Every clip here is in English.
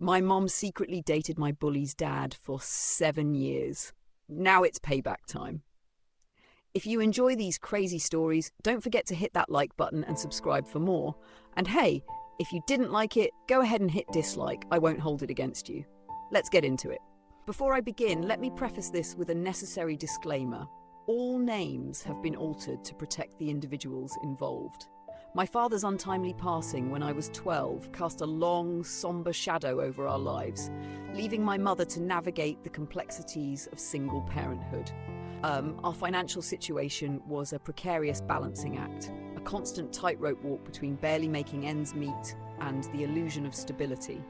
My mom secretly dated my bully's dad for 7 years. Now it's payback time. If you enjoy these crazy stories, don't forget to hit that like button and subscribe for more. And hey, if you didn't like it, go ahead and hit dislike. I won't hold it against you. Let's get into it. Before I begin, let me preface this with a necessary disclaimer. All names have been altered to protect the individuals involved. My father's untimely passing when I was 12 cast a long, somber shadow over our lives, leaving my mother to navigate the complexities of single parenthood. Our financial situation was a precarious balancing act, a constant tightrope walk between barely making ends meet and the illusion of stability.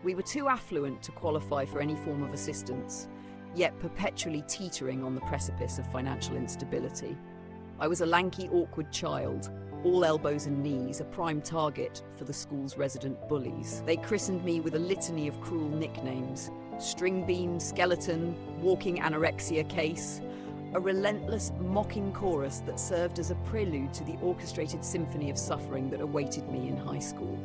We were too affluent to qualify for any form of assistance, yet perpetually teetering on the precipice of financial instability. I was a lanky, awkward child, all elbows and knees, a prime target for the school's resident bullies. They christened me with a litany of cruel nicknames: string bean, skeleton, walking anorexia case, a relentless, mocking chorus that served as a prelude to the orchestrated symphony of suffering that awaited me in high school.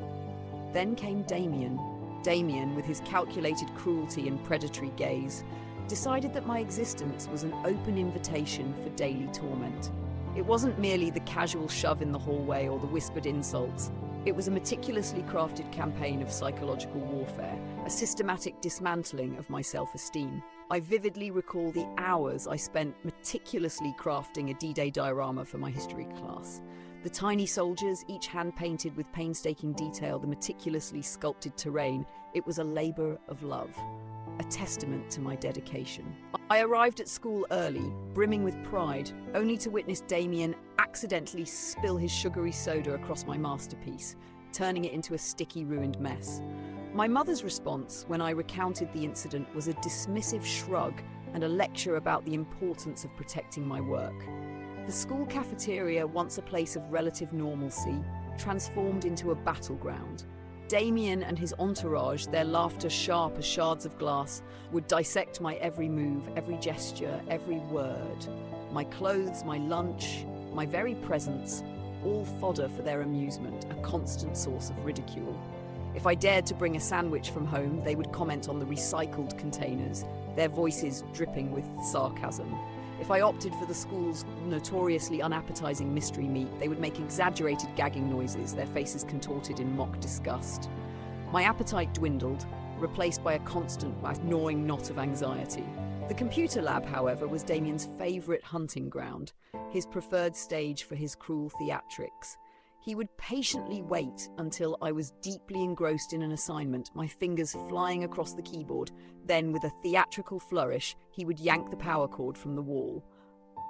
Then came Damien. Damien, with his calculated cruelty and predatory gaze, decided that my existence was an open invitation for daily torment. It wasn't merely the casual shove in the hallway or the whispered insults. It was a meticulously crafted campaign of psychological warfare, a systematic dismantling of my self-esteem. I vividly recall the hours I spent meticulously crafting a D-Day diorama for my history class. The tiny soldiers, each hand-painted with painstaking detail, the meticulously sculpted terrain. It was a labor of love, a testament to my dedication. I arrived at school early, brimming with pride, only to witness Damien accidentally spill his sugary soda across my masterpiece, turning it into a sticky, ruined mess. My mother's response when I recounted the incident was a dismissive shrug and a lecture about the importance of protecting my work. The school cafeteria, once a place of relative normalcy, transformed into a battleground. Damien and his entourage, their laughter sharp as shards of glass, would dissect my every move, every gesture, every word. My clothes, my lunch, my very presence, all fodder for their amusement, a constant source of ridicule. If I dared to bring a sandwich from home, they would comment on the recycled containers, their voices dripping with sarcasm. If I opted for the school's notoriously unappetizing mystery meat, they would make exaggerated gagging noises, their faces contorted in mock disgust. My appetite dwindled, replaced by a constant gnawing knot of anxiety. The computer lab, however, was Damien's favorite hunting ground, his preferred stage for his cruel theatrics. He would patiently wait until I was deeply engrossed in an assignment, my fingers flying across the keyboard. Then, with a theatrical flourish, he would yank the power cord from the wall.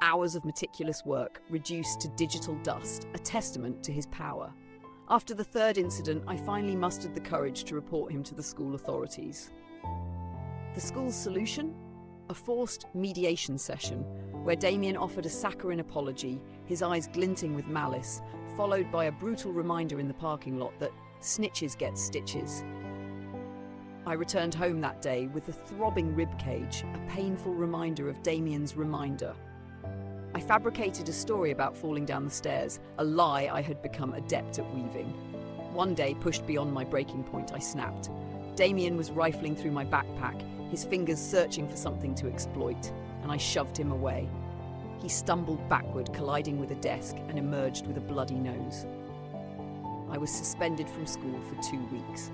Hours of meticulous work reduced to digital dust, a testament to his power. After the third incident, I finally mustered the courage to report him to the school authorities. The school's solution? A forced mediation session, where Damien offered a saccharine apology, his eyes glinting with malice, followed by a brutal reminder in the parking lot that snitches get stitches. I returned home that day with a throbbing ribcage, a painful reminder of Damien's reminder. I fabricated a story about falling down the stairs, a lie I had become adept at weaving. One day, pushed beyond my breaking point, I snapped. Damien was rifling through my backpack, his fingers searching for something to exploit, and I shoved him away. He stumbled backward, colliding with a desk, and emerged with a bloody nose. I was suspended from school for 2 weeks.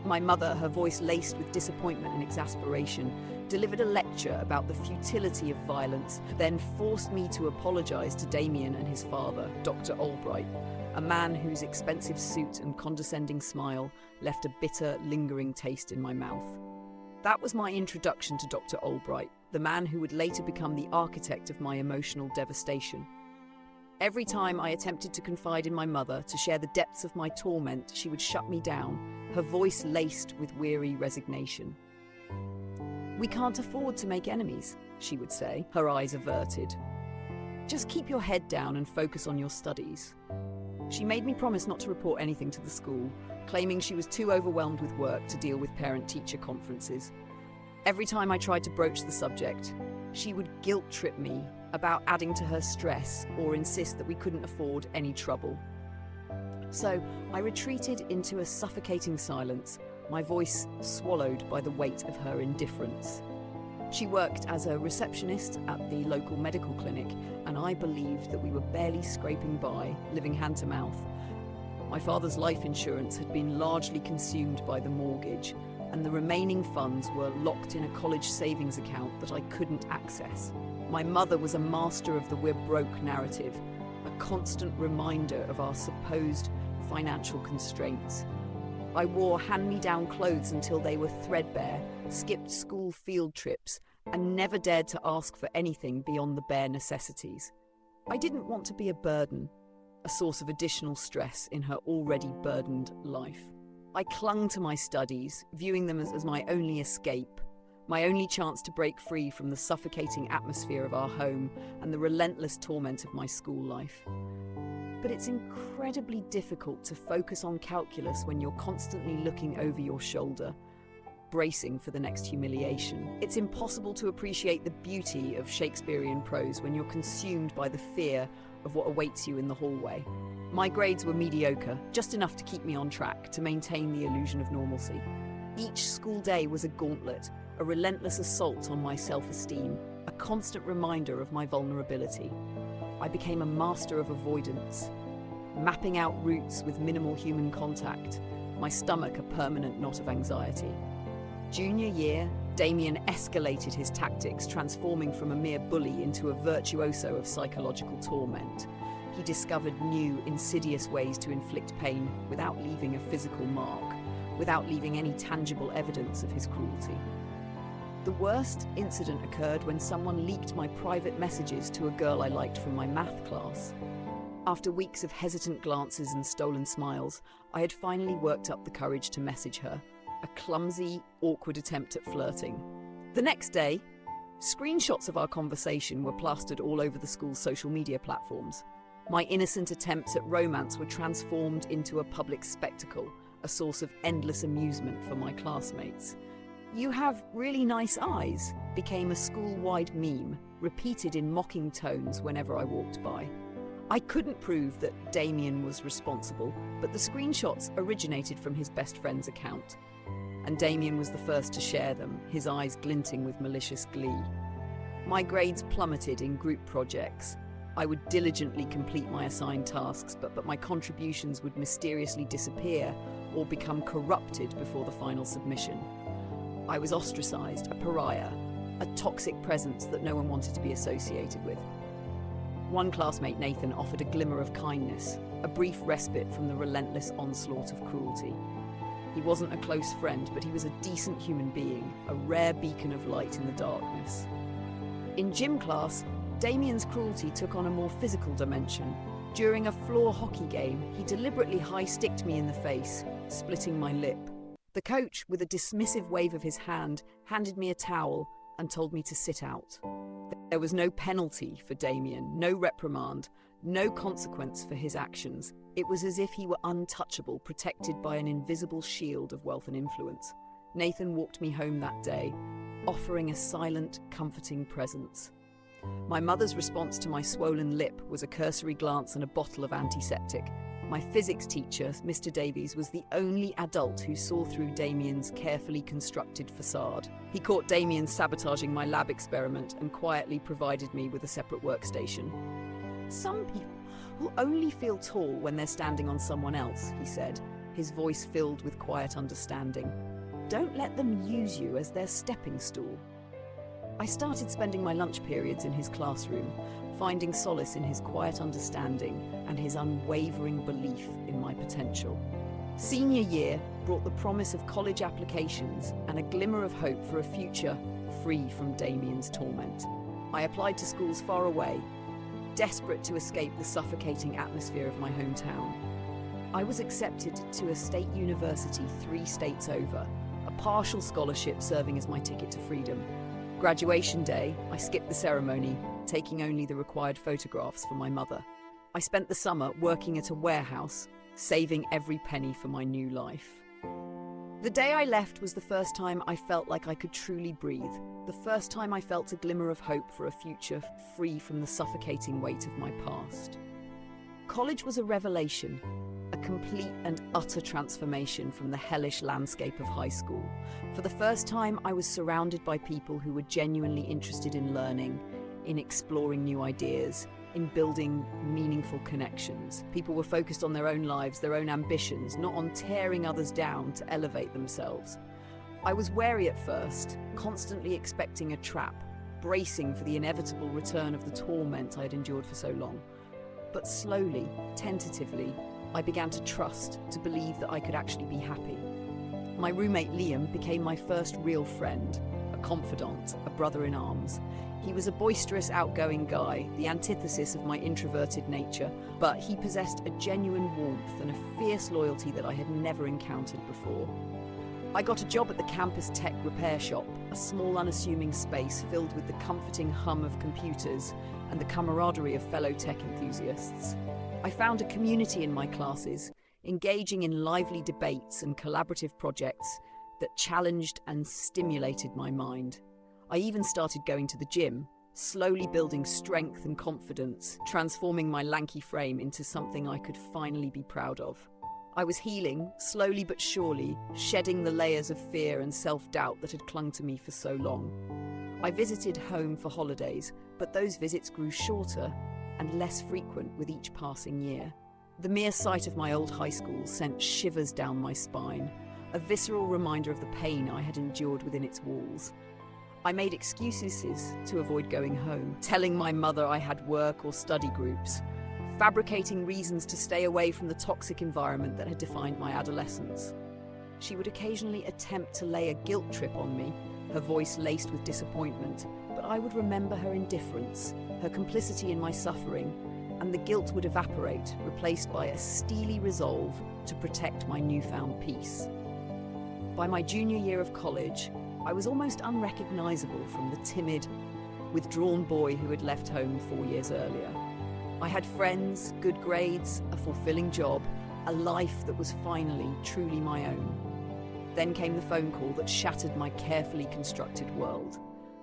My mother, her voice laced with disappointment and exasperation, delivered a lecture about the futility of violence, then forced me to apologize to Damien and his father, Dr. Albright, a man whose expensive suit and condescending smile left a bitter, lingering taste in my mouth. That was my introduction to Dr. Albright, the man who would later become the architect of my emotional devastation. Every time I attempted to confide in my mother, to share the depths of my torment, she would shut me down, her voice laced with weary resignation. "We can't afford to make enemies," she would say, her eyes averted. "Just keep your head down and focus on your studies." She made me promise not to report anything to the school, claiming she was too overwhelmed with work to deal with parent-teacher conferences. Every time I tried to broach the subject, she would guilt-trip me about adding to her stress or insist that we couldn't afford any trouble. So I retreated into a suffocating silence, my voice swallowed by the weight of her indifference. She worked as a receptionist at the local medical clinic, and I believed that we were barely scraping by, living hand to mouth. My father's life insurance had been largely consumed by the mortgage, and the remaining funds were locked in a college savings account that I couldn't access. My mother was a master of the "we're broke" narrative, a constant reminder of our supposed financial constraints. I wore hand-me-down clothes until they were threadbare, skipped school field trips, and never dared to ask for anything beyond the bare necessities. I didn't want to be a burden, a source of additional stress in her already burdened life. I clung to my studies, viewing them as my only escape, my only chance to break free from the suffocating atmosphere of our home and the relentless torment of my school life. But it's incredibly difficult to focus on calculus when you're constantly looking over your shoulder, bracing for the next humiliation. It's impossible to appreciate the beauty of Shakespearean prose when you're consumed by the fear of what awaits you in the hallway. My grades were mediocre, just enough to keep me on track, to maintain the illusion of normalcy. Each school day was a gauntlet, a relentless assault on my self-esteem, a constant reminder of my vulnerability. I became a master of avoidance, mapping out routes with minimal human contact, my stomach a permanent knot of anxiety. Junior year, Damien escalated his tactics, transforming from a mere bully into a virtuoso of psychological torment. He discovered new, insidious ways to inflict pain without leaving a physical mark, without leaving any tangible evidence of his cruelty. The worst incident occurred when someone leaked my private messages to a girl I liked from my math class. After weeks of hesitant glances and stolen smiles, I had finally worked up the courage to message her, a clumsy, awkward attempt at flirting. The next day, screenshots of our conversation were plastered all over the school's social media platforms. My innocent attempts at romance were transformed into a public spectacle, a source of endless amusement for my classmates. "You have really nice eyes" became a school-wide meme, repeated in mocking tones whenever I walked by. I couldn't prove that Damien was responsible, but the screenshots originated from his best friend's account. And Damien was the first to share them, his eyes glinting with malicious glee. My grades plummeted in group projects. I would diligently complete my assigned tasks, but my contributions would mysteriously disappear or become corrupted before the final submission. I was ostracized, a pariah, a toxic presence that no one wanted to be associated with. One classmate, Nathan, offered a glimmer of kindness, a brief respite from the relentless onslaught of cruelty. He wasn't a close friend, but he was a decent human being, a rare beacon of light in the darkness. In gym class, Damien's cruelty took on a more physical dimension. During a floor hockey game, he deliberately high-sticked me in the face, splitting my lip. The coach, with a dismissive wave of his hand, handed me a towel and told me to sit out. There was no penalty for Damien, no reprimand, no consequence for his actions. It was as if he were untouchable, protected by an invisible shield of wealth and influence. Nathan walked me home that day, offering a silent, comforting presence. My mother's response to my swollen lip was a cursory glance and a bottle of antiseptic. My physics teacher, Mr. Davies, was the only adult who saw through Damien's carefully constructed facade. He caught Damien sabotaging my lab experiment and quietly provided me with a separate workstation. "Some people will only feel tall when they're standing on someone else," he said, his voice filled with quiet understanding. "Don't let them use you as their stepping stool." I started spending my lunch periods in his classroom, finding solace in his quiet understanding and his unwavering belief in my potential. Senior year brought the promise of college applications and a glimmer of hope for a future free from Damien's torment. I applied to schools far away, desperate to escape the suffocating atmosphere of my hometown. I was accepted to a state university 3 states over, a partial scholarship serving as my ticket to freedom. Graduation day, I skipped the ceremony, taking only the required photographs for my mother. I spent the summer working at a warehouse, saving every penny for my new life. The day I left was the first time I felt like I could truly breathe, the first time I felt a glimmer of hope for a future free from the suffocating weight of my past. College was a revelation, a complete and utter transformation from the hellish landscape of high school. For the first time, I was surrounded by people who were genuinely interested in learning, in exploring new ideas, in building meaningful connections. People were focused on their own lives, their own ambitions, not on tearing others down to elevate themselves. I was wary at first, constantly expecting a trap, bracing for the inevitable return of the torment I had endured for so long. But slowly, tentatively, I began to trust, to believe that I could actually be happy. My roommate Liam became my first real friend, a confidant, a brother in arms. He was a boisterous, outgoing guy, the antithesis of my introverted nature, but he possessed a genuine warmth and a fierce loyalty that I had never encountered before. I got a job at the campus tech repair shop, a small unassuming space filled with the comforting hum of computers and the camaraderie of fellow tech enthusiasts. I found a community in my classes, engaging in lively debates and collaborative projects that challenged and stimulated my mind. I even started going to the gym, slowly building strength and confidence, transforming my lanky frame into something I could finally be proud of. I was healing, slowly but surely, shedding the layers of fear and self-doubt that had clung to me for so long. I visited home for holidays, but those visits grew shorter and less frequent with each passing year. The mere sight of my old high school sent shivers down my spine, a visceral reminder of the pain I had endured within its walls. I made excuses to avoid going home, telling my mother I had work or study groups, fabricating reasons to stay away from the toxic environment that had defined my adolescence. She would occasionally attempt to lay a guilt trip on me, her voice laced with disappointment, but I would remember her indifference, her complicity in my suffering, and the guilt would evaporate, replaced by a steely resolve to protect my newfound peace. By my junior year of college, I was almost unrecognizable from the timid, withdrawn boy who had left home 4 years earlier. I had friends, good grades, a fulfilling job, a life that was finally truly my own. Then came the phone call that shattered my carefully constructed world.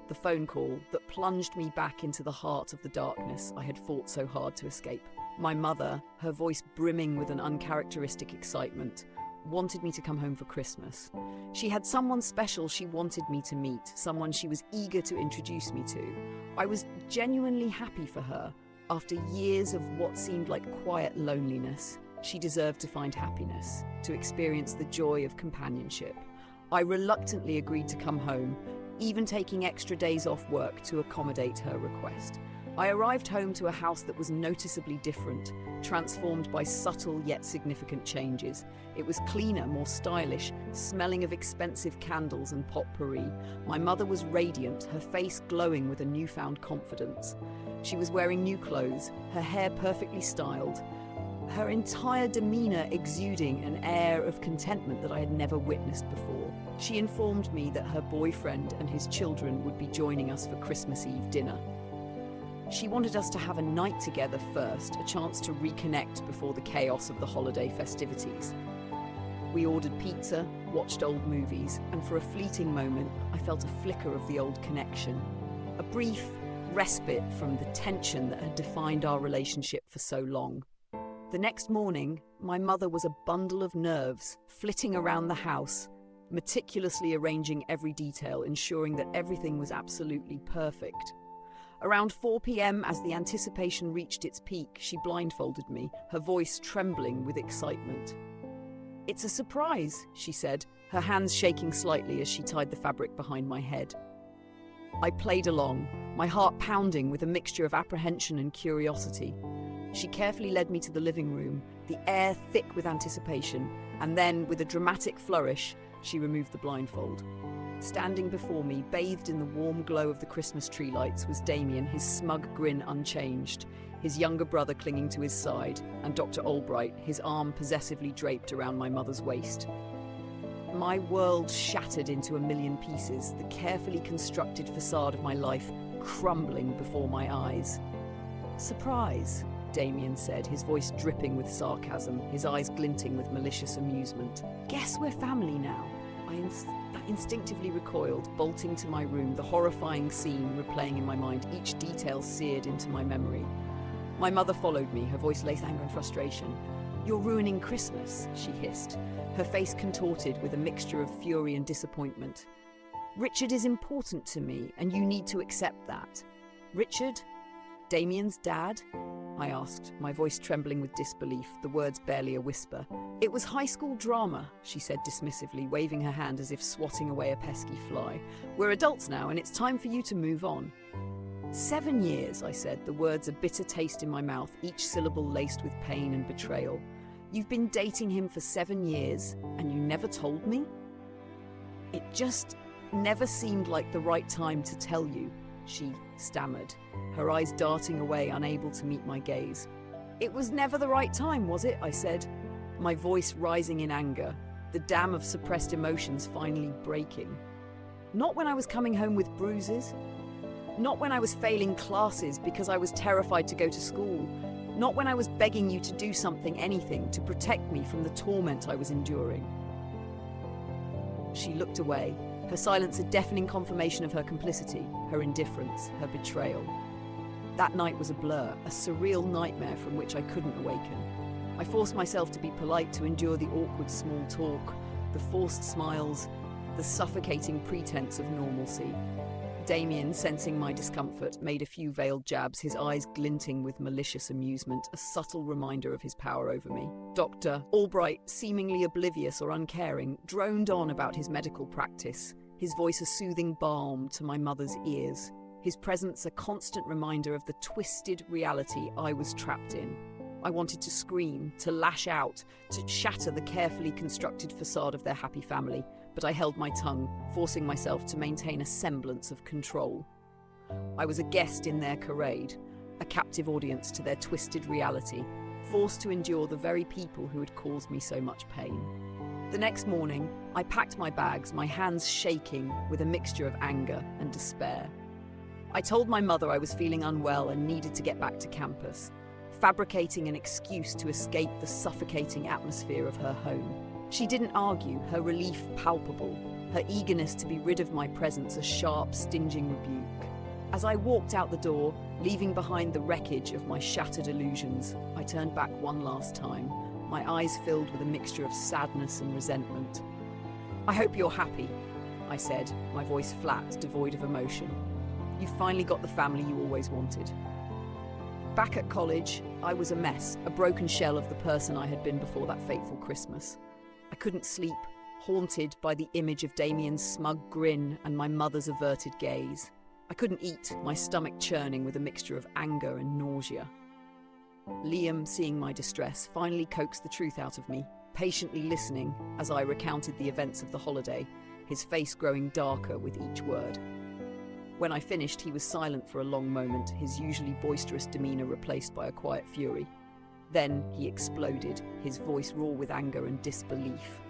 The phone call that plunged me back into the heart of the darkness I had fought so hard to escape. My mother, her voice brimming with an uncharacteristic excitement, wanted me to come home for Christmas. She had someone special she wanted me to meet, someone she was eager to introduce me to. I was genuinely happy for her. After years of what seemed like quiet loneliness, she deserved to find happiness, to experience the joy of companionship. I reluctantly agreed to come home, even taking extra days off work to accommodate her request. I arrived home to a house that was noticeably different, transformed by subtle yet significant changes. It was cleaner, more stylish, smelling of expensive candles and potpourri. My mother was radiant, her face glowing with a newfound confidence. She was wearing new clothes, her hair perfectly styled, her entire demeanor exuding an air of contentment that I had never witnessed before. She informed me that her boyfriend and his children would be joining us for Christmas Eve dinner. She wanted us to have a night together first, a chance to reconnect before the chaos of the holiday festivities. We ordered pizza, watched old movies, and for a fleeting moment, I felt a flicker of the old connection. A brief respite from the tension that had defined our relationship for so long. The next morning, my mother was a bundle of nerves, flitting around the house, meticulously arranging every detail, ensuring that everything was absolutely perfect. Around 4 p.m, as the anticipation reached its peak, she blindfolded me, her voice trembling with excitement. "It's a surprise," she said, her hands shaking slightly as she tied the fabric behind my head. I played along, my heart pounding with a mixture of apprehension and curiosity. She carefully led me to the living room, the air thick with anticipation, and then, with a dramatic flourish, she removed the blindfold. Standing before me, bathed in the warm glow of the Christmas tree lights, was Damien, his smug grin unchanged, his younger brother clinging to his side, and Dr. Albright, his arm possessively draped around my mother's waist. My world shattered into a million pieces, the carefully constructed facade of my life crumbling before my eyes. "Surprise," Damien said, his voice dripping with sarcasm, his eyes glinting with malicious amusement. "Guess we're family now." I instinctively recoiled, bolting to my room, the horrifying scene replaying in my mind, each detail seared into my memory. My mother followed me, her voice laced anger and frustration. "You're ruining Christmas," she hissed, her face contorted with a mixture of fury and disappointment. "Richard is important to me, and you need to accept that." "Richard? Damien's dad?" I asked, my voice trembling with disbelief, the words barely a whisper. "It was high school drama," she said dismissively, waving her hand as if swatting away a pesky fly. "We're adults now, and it's time for you to move on." 7 years, I said, the words a bitter taste in my mouth, each syllable laced with pain and betrayal. "You've been dating him for 7 years, and you never told me?" "It just never seemed like the right time to tell you," she stammered, her eyes darting away, unable to meet my gaze. "It was never the right time, was it?" I said, my voice rising in anger, the dam of suppressed emotions finally breaking. "Not when I was coming home with bruises. Not when I was failing classes because I was terrified to go to school. Not when I was begging you to do something, anything, to protect me from the torment I was enduring." She looked away, her silence a deafening confirmation of her complicity, her indifference, her betrayal. That night was a blur, a surreal nightmare from which I couldn't awaken. I forced myself to be polite, to endure the awkward small talk, the forced smiles, the suffocating pretense of normalcy. Damien, sensing my discomfort, made a few veiled jabs, his eyes glinting with malicious amusement, a subtle reminder of his power over me. Dr. Albright, seemingly oblivious or uncaring, droned on about his medical practice, his voice a soothing balm to my mother's ears, his presence a constant reminder of the twisted reality I was trapped in. I wanted to scream, to lash out, to shatter the carefully constructed facade of their happy family, but I held my tongue, forcing myself to maintain a semblance of control. I was a guest in their charade, a captive audience to their twisted reality, forced to endure the very people who had caused me so much pain. The next morning, I packed my bags, my hands shaking with a mixture of anger and despair. I told my mother I was feeling unwell and needed to get back to campus, fabricating an excuse to escape the suffocating atmosphere of her home. She didn't argue, her relief palpable, her eagerness to be rid of my presence a sharp, stinging rebuke. As I walked out the door, leaving behind the wreckage of my shattered illusions, I turned back one last time, my eyes filled with a mixture of sadness and resentment. "I hope you're happy," I said, my voice flat, devoid of emotion. "You've finally got the family you always wanted." Back at college, I was a mess, a broken shell of the person I had been before that fateful Christmas. I couldn't sleep, haunted by the image of Damien's smug grin and my mother's averted gaze. I couldn't eat, my stomach churning with a mixture of anger and nausea. Liam, seeing my distress, finally coaxed the truth out of me, patiently listening as I recounted the events of the holiday, his face growing darker with each word. When I finished, he was silent for a long moment, his usually boisterous demeanour replaced by a quiet fury. Then he exploded, his voice raw with anger and disbelief.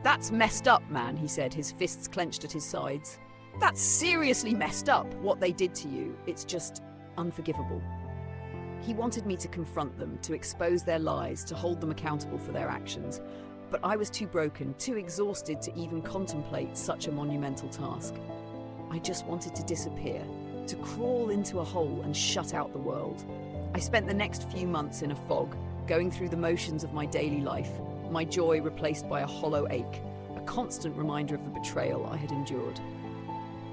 "That's messed up, man," he said, his fists clenched at his sides. "That's seriously messed up, what they did to you. It's just unforgivable." He wanted me to confront them, to expose their lies, to hold them accountable for their actions. But I was too broken, too exhausted to even contemplate such a monumental task. I just wanted to disappear, to crawl into a hole and shut out the world. I spent the next few months in a fog, going through the motions of my daily life, my joy replaced by a hollow ache, a constant reminder of the betrayal I had endured.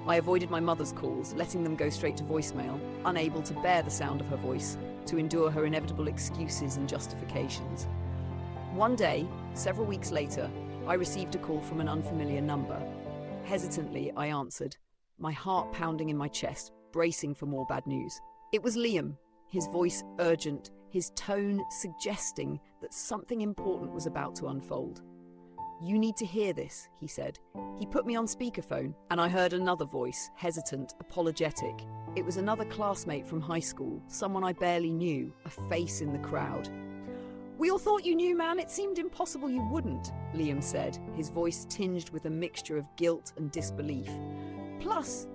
I avoided my mother's calls, letting them go straight to voicemail, unable to bear the sound of her voice, to endure her inevitable excuses and justifications. One day, several weeks later, I received a call from an unfamiliar number. Hesitantly, I answered, my heart pounding in my chest, bracing for more bad news. It was Liam, his voice urgent, his tone suggesting that something important was about to unfold. "You need to hear this," he said. He put me on speakerphone, and I heard another voice, hesitant, apologetic. It was another classmate from high school, someone I barely knew, a face in the crowd. "We all thought you knew, man. It seemed impossible you wouldn't," Liam said, his voice tinged with a mixture of guilt and disbelief. "Plus,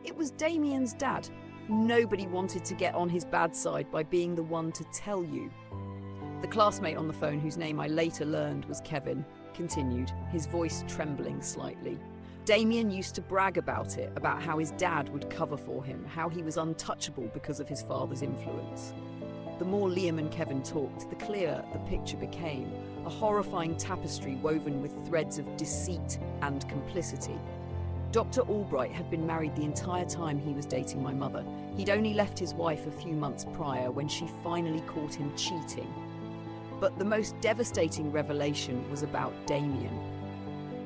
it was Damien's dad. Nobody wanted to get on his bad side by being the one to tell you." The classmate on the phone, whose name I later learned was Kevin, continued, his voice trembling slightly. "Damien used to brag about it, about how his dad would cover for him, how he was untouchable because of his father's influence." The more Liam and Kevin talked, the clearer the picture became, a horrifying tapestry woven with threads of deceit and complicity. Dr. Albright had been married the entire time he was dating my mother. He'd only left his wife a few months prior when she finally caught him cheating. But the most devastating revelation was about Damien.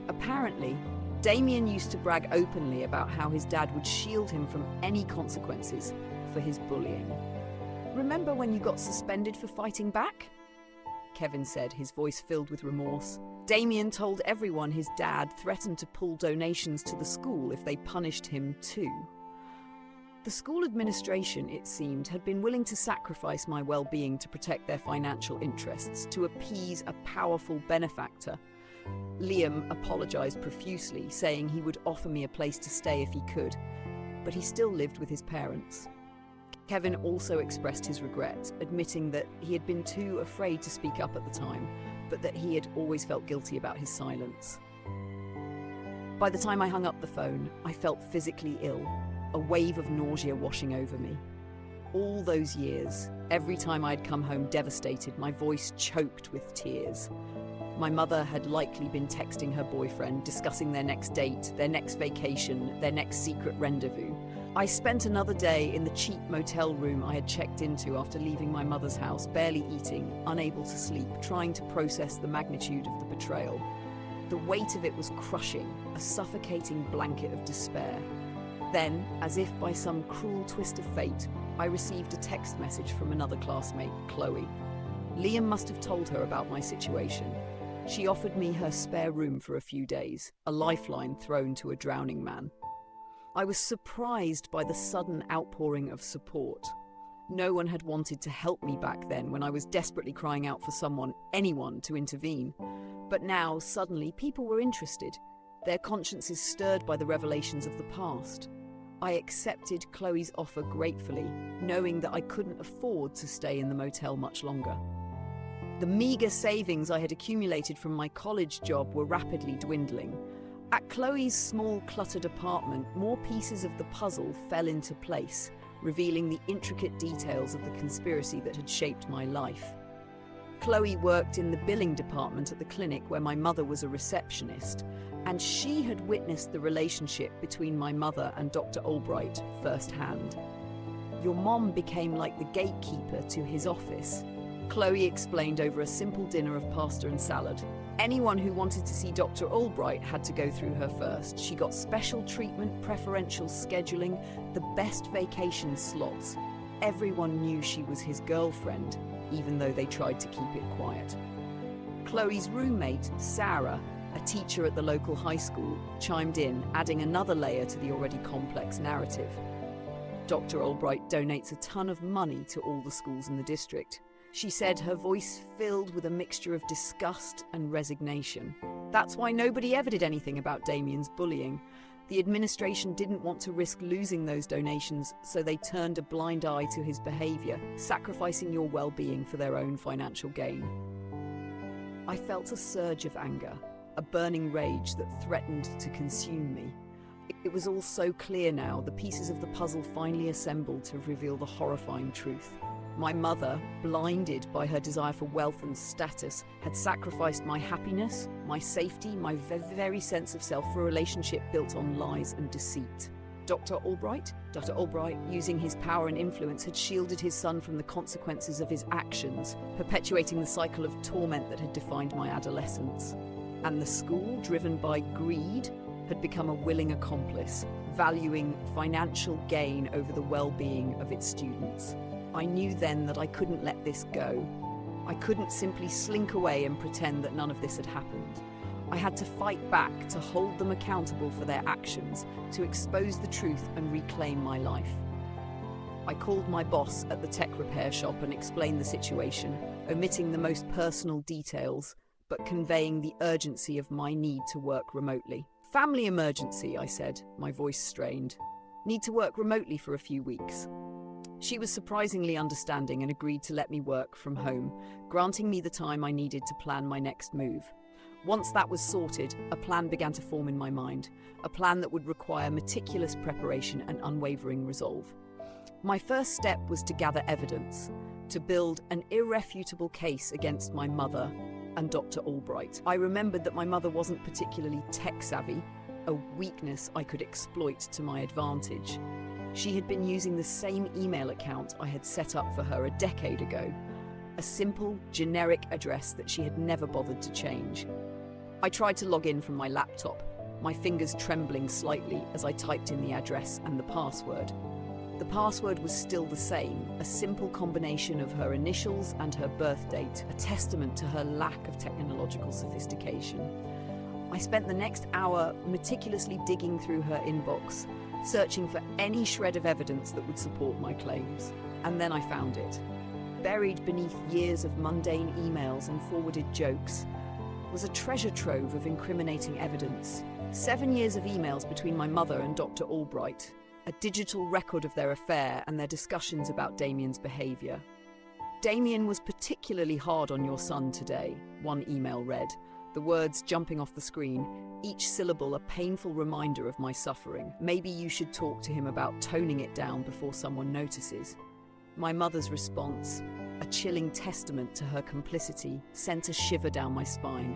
Apparently, Damien used to brag openly about how his dad would shield him from any consequences for his bullying. "Remember when you got suspended for fighting back?" Kevin said, his voice filled with remorse. Damien told everyone his dad threatened to pull donations to the school if they punished him too. The school administration, it seemed, had been willing to sacrifice my well-being to protect their financial interests, to appease a powerful benefactor. Liam apologised profusely, saying he would offer me a place to stay if he could, but he still lived with his parents. Kevin also expressed his regret, admitting that he had been too afraid to speak up at the time, but that he had always felt guilty about his silence. By the time I hung up the phone, I felt physically ill, a wave of nausea washing over me. All those years, every time I'd come home devastated, my voice choked with tears. My mother had likely been texting her boyfriend, discussing their next date, their next vacation, their next secret rendezvous. I spent another day in the cheap motel room I had checked into after leaving my mother's house, barely eating, unable to sleep, trying to process the magnitude of the betrayal. The weight of it was crushing, a suffocating blanket of despair. Then, as if by some cruel twist of fate, I received a text message from another classmate, Chloe. Liam must have told her about my situation. She offered me her spare room for a few days, a lifeline thrown to a drowning man. I was surprised by the sudden outpouring of support. No one had wanted to help me back then when I was desperately crying out for someone, anyone, to intervene. But now, suddenly, people were interested, their consciences stirred by the revelations of the past. I accepted Chloe's offer gratefully, knowing that I couldn't afford to stay in the motel much longer. The meagre savings I had accumulated from my college job were rapidly dwindling. At Chloe's small, cluttered apartment, more pieces of the puzzle fell into place, revealing the intricate details of the conspiracy that had shaped my life. Chloe worked in the billing department at the clinic where my mother was a receptionist, and she had witnessed the relationship between my mother and Dr. Albright firsthand. "Your mom became like the gatekeeper to his office," Chloe explained over a simple dinner of pasta and salad. "Anyone who wanted to see Dr. Albright had to go through her first. She got special treatment, preferential scheduling, the best vacation slots. Everyone knew she was his girlfriend, even though they tried to keep it quiet." Chloe's roommate, Sarah, a teacher at the local high school, chimed in, adding another layer to the already complex narrative. Dr. Albright donates a ton of money to all the schools in the district. She said, her voice filled with a mixture of disgust and resignation. "That's why nobody ever did anything about Damien's bullying. The administration didn't want to risk losing those donations, so they turned a blind eye to his behaviour, sacrificing your well-being for their own financial gain." I felt a surge of anger, a burning rage that threatened to consume me. It was all so clear now, the pieces of the puzzle finally assembled to reveal the horrifying truth. My mother, blinded by her desire for wealth and status, had sacrificed my happiness, my safety, my very sense of self for a relationship built on lies and deceit. Dr. Albright, using his power and influence, had shielded his son from the consequences of his actions, perpetuating the cycle of torment that had defined my adolescence. And the school, driven by greed, had become a willing accomplice, valuing financial gain over the well-being of its students. I knew then that I couldn't let this go. I couldn't simply slink away and pretend that none of this had happened. I had to fight back, to hold them accountable for their actions, to expose the truth and reclaim my life. I called my boss at the tech repair shop and explained the situation, omitting the most personal details, but conveying the urgency of my need to work remotely. "Family emergency," I said, my voice strained. "Need to work remotely for a few weeks." She was surprisingly understanding and agreed to let me work from home, granting me the time I needed to plan my next move. Once that was sorted, a plan began to form in my mind, a plan that would require meticulous preparation and unwavering resolve. My first step was to gather evidence, to build an irrefutable case against my mother and Dr. Albright. I remembered that my mother wasn't particularly tech-savvy, a weakness I could exploit to my advantage. She had been using the same email account I had set up for her a decade ago, a simple, generic address that she had never bothered to change. I tried to log in from my laptop, my fingers trembling slightly as I typed in the address and the password. The password was still the same, a simple combination of her initials and her birth date, a testament to her lack of technological sophistication. I spent the next hour meticulously digging through her inbox, searching for any shred of evidence that would support my claims. And then I found it. Buried beneath years of mundane emails and forwarded jokes was a treasure trove of incriminating evidence. 7 years of emails between my mother and Dr. Albright, a digital record of their affair and their discussions about Damien's behaviour. "Damien was particularly hard on your son today," one email read, the words jumping off the screen, each syllable a painful reminder of my suffering. "Maybe you should talk to him about toning it down before someone notices." My mother's response, a chilling testament to her complicity, sent a shiver down my spine.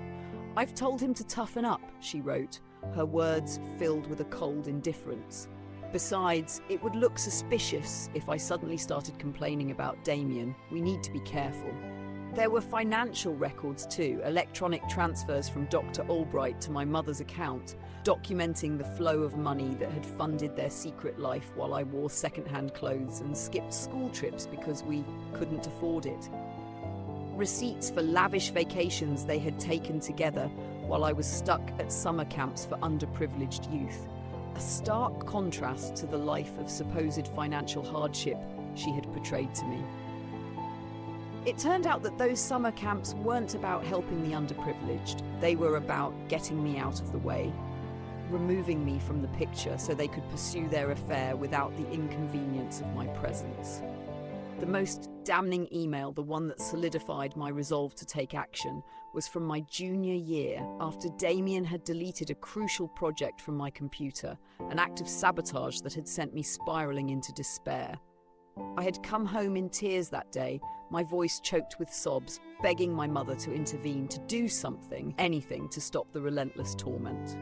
"I've told him to toughen up," she wrote, her words filled with a cold indifference. "Besides, it would look suspicious if I suddenly started complaining about Damien. We need to be careful." There were financial records too, electronic transfers from Dr. Albright to my mother's account, documenting the flow of money that had funded their secret life while I wore second-hand clothes and skipped school trips because we couldn't afford it. Receipts for lavish vacations they had taken together while I was stuck at summer camps for underprivileged youth. A stark contrast to the life of supposed financial hardship she had portrayed to me. It turned out that those summer camps weren't about helping the underprivileged. They were about getting me out of the way, removing me from the picture so they could pursue their affair without the inconvenience of my presence. The most damning email, the one that solidified my resolve to take action, was from my junior year, after Damien had deleted a crucial project from my computer, an act of sabotage that had sent me spiraling into despair. I had come home in tears that day, my voice choked with sobs, begging my mother to intervene, to do something, anything, to stop the relentless torment.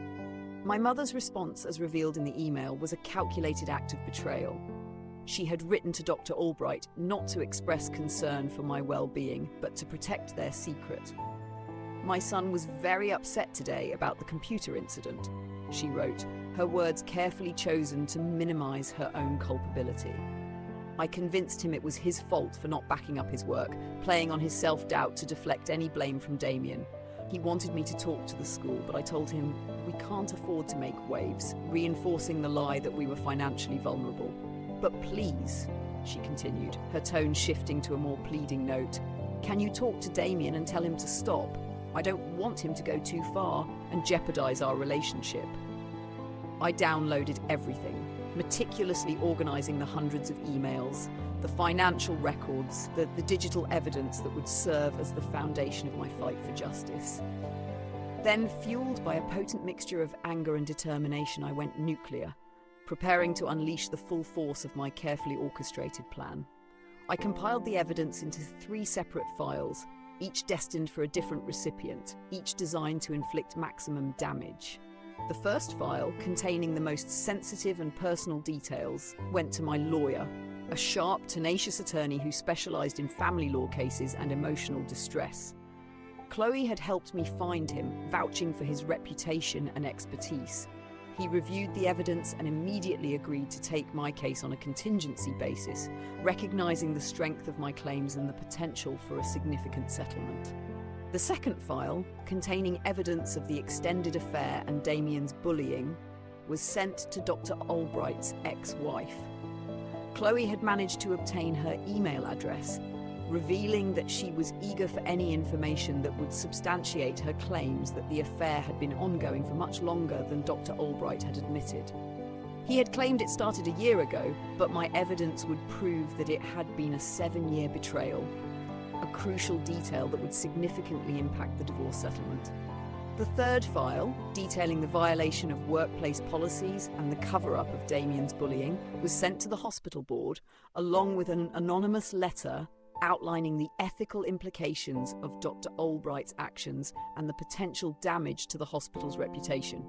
My mother's response, as revealed in the email, was a calculated act of betrayal. She had written to Dr. Albright not to express concern for my well-being, but to protect their secret. "My son was very upset today about the computer incident," she wrote, her words carefully chosen to minimize her own culpability. "I convinced him it was his fault for not backing up his work, playing on his self-doubt to deflect any blame from Damien. He wanted me to talk to the school, but I told him we can't afford to make waves, reinforcing the lie that we were financially vulnerable. But please," she continued, her tone shifting to a more pleading note, "can you talk to Damien and tell him to stop? I don't want him to go too far and jeopardize our relationship." I downloaded everything, meticulously organizing the hundreds of emails, the financial records, the digital evidence that would serve as the foundation of my fight for justice. Then, fueled by a potent mixture of anger and determination, I went nuclear, preparing to unleash the full force of my carefully orchestrated plan. I compiled the evidence into 3 separate files, each destined for a different recipient, each designed to inflict maximum damage. The first file, containing the most sensitive and personal details, went to my lawyer, a sharp, tenacious attorney who specialized in family law cases and emotional distress. Chloe had helped me find him, vouching for his reputation and expertise. He reviewed the evidence and immediately agreed to take my case on a contingency basis, recognizing the strength of my claims and the potential for a significant settlement. The second file, containing evidence of the extended affair and Damien's bullying, was sent to Dr. Albright's ex-wife. Chloe had managed to obtain her email address, revealing that she was eager for any information that would substantiate her claims that the affair had been ongoing for much longer than Dr. Albright had admitted. He had claimed it started a year ago, but my evidence would prove that it had been a 7-year betrayal, a crucial detail that would significantly impact the divorce settlement. The third file, detailing the violation of workplace policies and the cover-up of Damien's bullying, was sent to the hospital board, along with an anonymous letter outlining the ethical implications of Dr. Albright's actions and the potential damage to the hospital's reputation.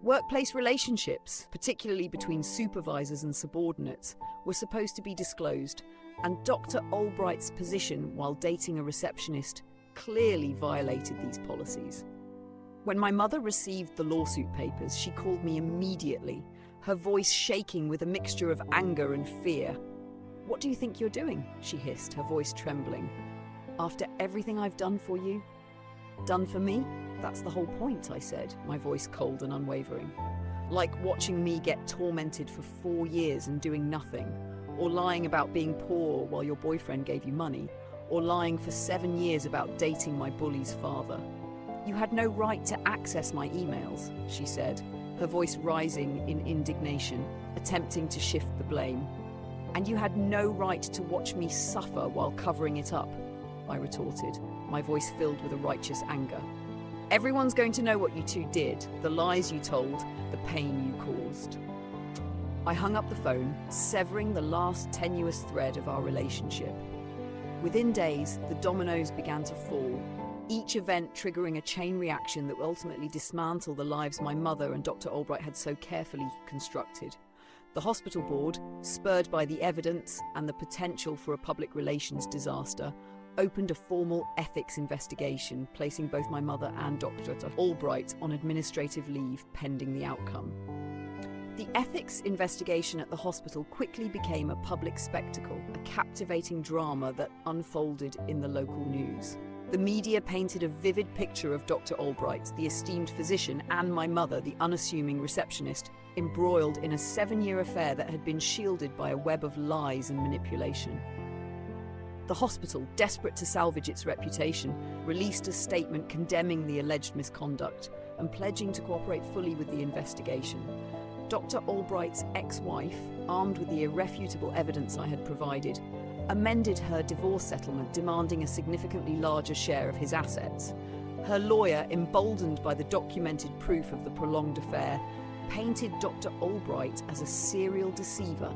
Workplace relationships, particularly between supervisors and subordinates, were supposed to be disclosed, and Dr. Albright's position while dating a receptionist clearly violated these policies. When my mother received the lawsuit papers, she called me immediately, her voice shaking with a mixture of anger and fear. "What do you think you're doing?" she hissed, her voice trembling. "After everything I've done for you?" "Done for me? That's the whole point," I said, my voice cold and unwavering. "Like watching me get tormented for 4 years and doing nothing, or lying about being poor while your boyfriend gave you money, or lying for 7 years about dating my bully's father. You had no right to access my emails," she said, her voice rising in indignation, attempting to shift the blame. "And you had no right to watch me suffer while covering it up," I retorted, my voice filled with a righteous anger. "Everyone's going to know what you two did, the lies you told, the pain you caused." I hung up the phone, severing the last tenuous thread of our relationship. Within days, the dominoes began to fall, each event triggering a chain reaction that would ultimately dismantle the lives my mother and Dr. Albright had so carefully constructed. The hospital board, spurred by the evidence and the potential for a public relations disaster, opened a formal ethics investigation, placing both my mother and Dr. Albright on administrative leave pending the outcome. The ethics investigation at the hospital quickly became a public spectacle, a captivating drama that unfolded in the local news. The media painted a vivid picture of Dr. Albright, the esteemed physician, and my mother, the unassuming receptionist, embroiled in a 7-year affair that had been shielded by a web of lies and manipulation. The hospital, desperate to salvage its reputation, released a statement condemning the alleged misconduct and pledging to cooperate fully with the investigation. Dr. Albright's ex-wife, armed with the irrefutable evidence I had provided, amended her divorce settlement, demanding a significantly larger share of his assets. Her lawyer, emboldened by the documented proof of the prolonged affair, painted Dr. Albright as a serial deceiver,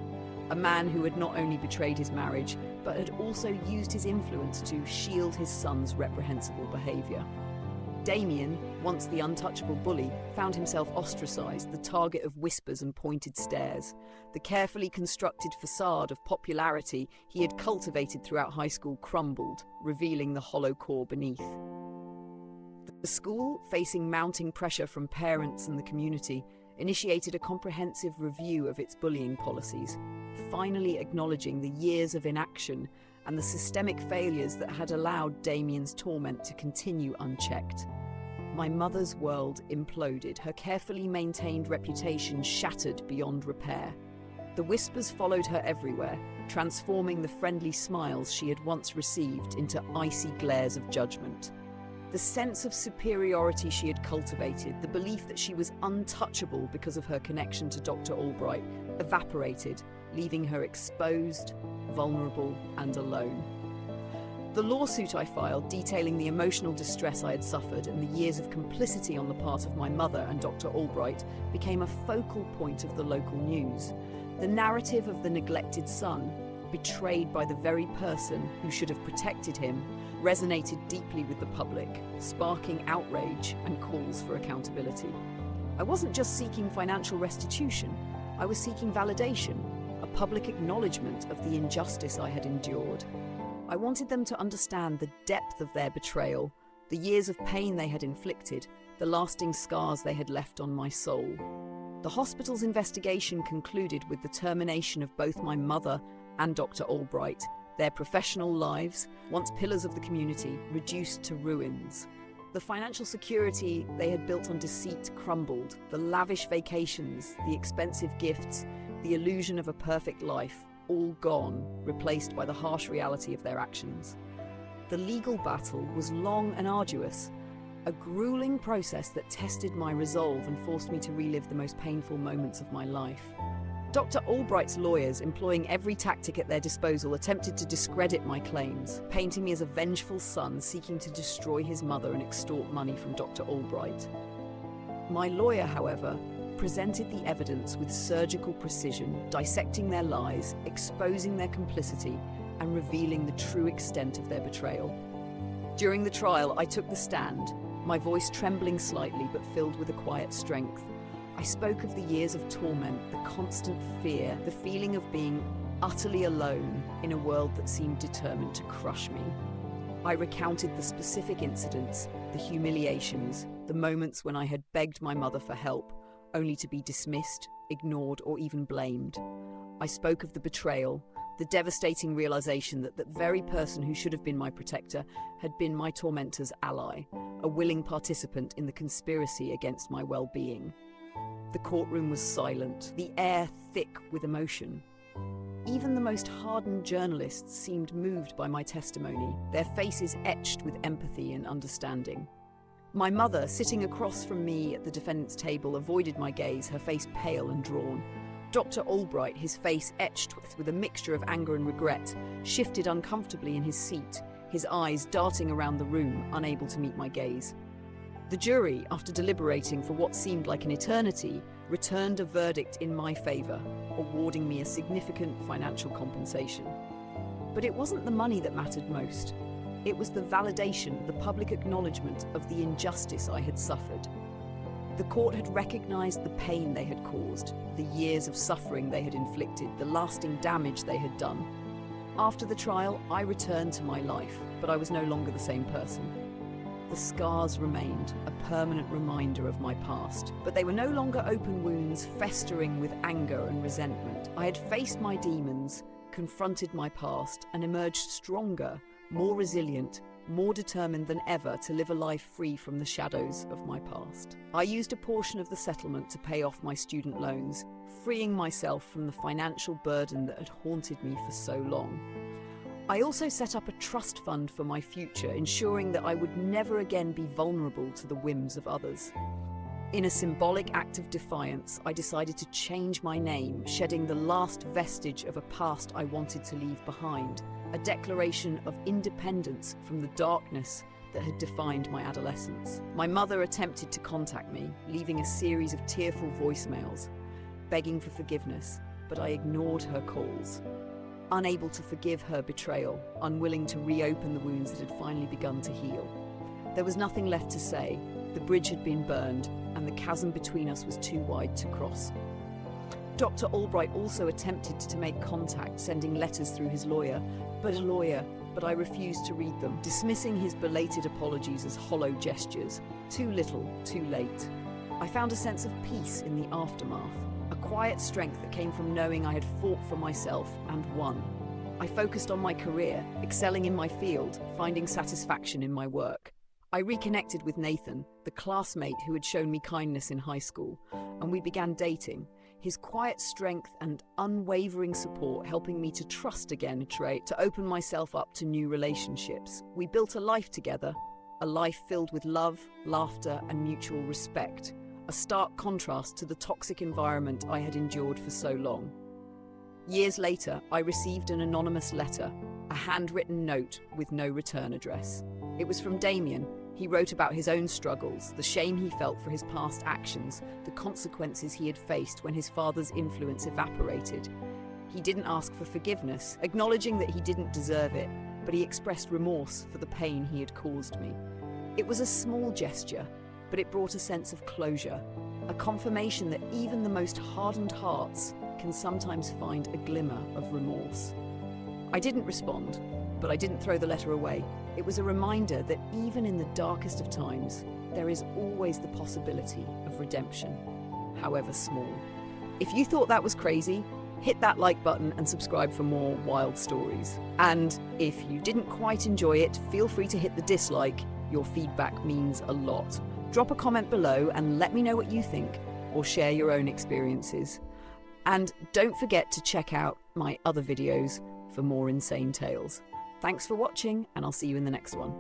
a man who had not only betrayed his marriage, but had also used his influence to shield his son's reprehensible behaviour. Damien, once the untouchable bully, found himself ostracised, the target of whispers and pointed stares. The carefully constructed facade of popularity he had cultivated throughout high school crumbled, revealing the hollow core beneath. The school, facing mounting pressure from parents and the community, initiated a comprehensive review of its bullying policies, finally acknowledging the years of inaction and the systemic failures that had allowed Damien's torment to continue unchecked. My mother's world imploded, her carefully maintained reputation shattered beyond repair. The whispers followed her everywhere, transforming the friendly smiles she had once received into icy glares of judgment. The sense of superiority she had cultivated, the belief that she was untouchable because of her connection to Dr. Albright, evaporated, leaving her exposed, vulnerable, and alone. The lawsuit I filed, detailing the emotional distress I had suffered and the years of complicity on the part of my mother and Dr. Albright, became a focal point of the local news. The narrative of the neglected son, betrayed by the very person who should have protected him, resonated deeply with the public, sparking outrage and calls for accountability. I wasn't just seeking financial restitution, I was seeking validation, a public acknowledgement of the injustice I had endured. I wanted them to understand the depth of their betrayal, the years of pain they had inflicted, the lasting scars they had left on my soul. The hospital's investigation concluded with the termination of both my mother and Dr. Albright, their professional lives, once pillars of the community, reduced to ruins. The financial security they had built on deceit crumbled, the lavish vacations, the expensive gifts, the illusion of a perfect life, all gone, replaced by the harsh reality of their actions. The legal battle was long and arduous, a grueling process that tested my resolve and forced me to relive the most painful moments of my life. Dr. Albright's lawyers, employing every tactic at their disposal, attempted to discredit my claims, painting me as a vengeful son seeking to destroy his mother and extort money from Dr. Albright. My lawyer, however, presented the evidence with surgical precision, dissecting their lies, exposing their complicity, and revealing the true extent of their betrayal. During the trial, I took the stand, my voice trembling slightly but filled with a quiet strength. I spoke of the years of torment, the constant fear, the feeling of being utterly alone in a world that seemed determined to crush me. I recounted the specific incidents, the humiliations, the moments when I had begged my mother for help, only to be dismissed, ignored, or even blamed. I spoke of the betrayal, the devastating realization that the very person who should have been my protector had been my tormentor's ally, a willing participant in the conspiracy against my well-being. The courtroom was silent, the air thick with emotion. Even the most hardened journalists seemed moved by my testimony, their faces etched with empathy and understanding. My mother, sitting across from me at the defendant's table, avoided my gaze, her face pale and drawn. Dr. Albright, his face etched with a mixture of anger and regret, shifted uncomfortably in his seat, his eyes darting around the room, unable to meet my gaze. The jury, after deliberating for what seemed like an eternity, returned a verdict in my favor, awarding me a significant financial compensation. But it wasn't the money that mattered most. It was the validation, the public acknowledgement of the injustice I had suffered. The court had recognized the pain they had caused, the years of suffering they had inflicted, the lasting damage they had done. After the trial, I returned to my life, but I was no longer the same person. The scars remained, a permanent reminder of my past, but they were no longer open wounds festering with anger and resentment. I had faced my demons, confronted my past, and emerged stronger, more resilient, more determined than ever to live a life free from the shadows of my past. I used a portion of the settlement to pay off my student loans, freeing myself from the financial burden that had haunted me for so long. I also set up a trust fund for my future, ensuring that I would never again be vulnerable to the whims of others. In a symbolic act of defiance, I decided to change my name, shedding the last vestige of a past I wanted to leave behind, a declaration of independence from the darkness that had defined my adolescence. My mother attempted to contact me, leaving a series of tearful voicemails, begging for forgiveness, but I ignored her calls. Unable to forgive her betrayal, unwilling to reopen the wounds that had finally begun to heal. There was nothing left to say. The bridge had been burned, and the chasm between us was too wide to cross. Dr. Albright also attempted to make contact, sending letters through his lawyer, but I refused to read them, dismissing his belated apologies as hollow gestures. Too little, too late. I found a sense of peace in the aftermath, a quiet strength that came from knowing I had fought for myself and won. I focused on my career, excelling in my field, finding satisfaction in my work. I reconnected with Nathan, the classmate who had shown me kindness in high school, and we began dating, his quiet strength and unwavering support helping me to trust again, to open myself up to new relationships. We built a life together, a life filled with love, laughter, and mutual respect, a stark contrast to the toxic environment I had endured for so long. Years later, I received an anonymous letter, a handwritten note with no return address. It was from Damien. He wrote about his own struggles, the shame he felt for his past actions, the consequences he had faced when his father's influence evaporated. He didn't ask for forgiveness, acknowledging that he didn't deserve it, but he expressed remorse for the pain he had caused me. It was a small gesture, but it brought a sense of closure, a confirmation that even the most hardened hearts can sometimes find a glimmer of remorse. I didn't respond, but I didn't throw the letter away. It was a reminder that even in the darkest of times, there is always the possibility of redemption, however small. If you thought that was crazy, hit that like button and subscribe for more wild stories. And if you didn't quite enjoy it, feel free to hit the dislike. Your feedback means a lot. Drop a comment below and let me know what you think, or share your own experiences. And don't forget to check out my other videos for more insane tales. Thanks for watching, and I'll see you in the next one.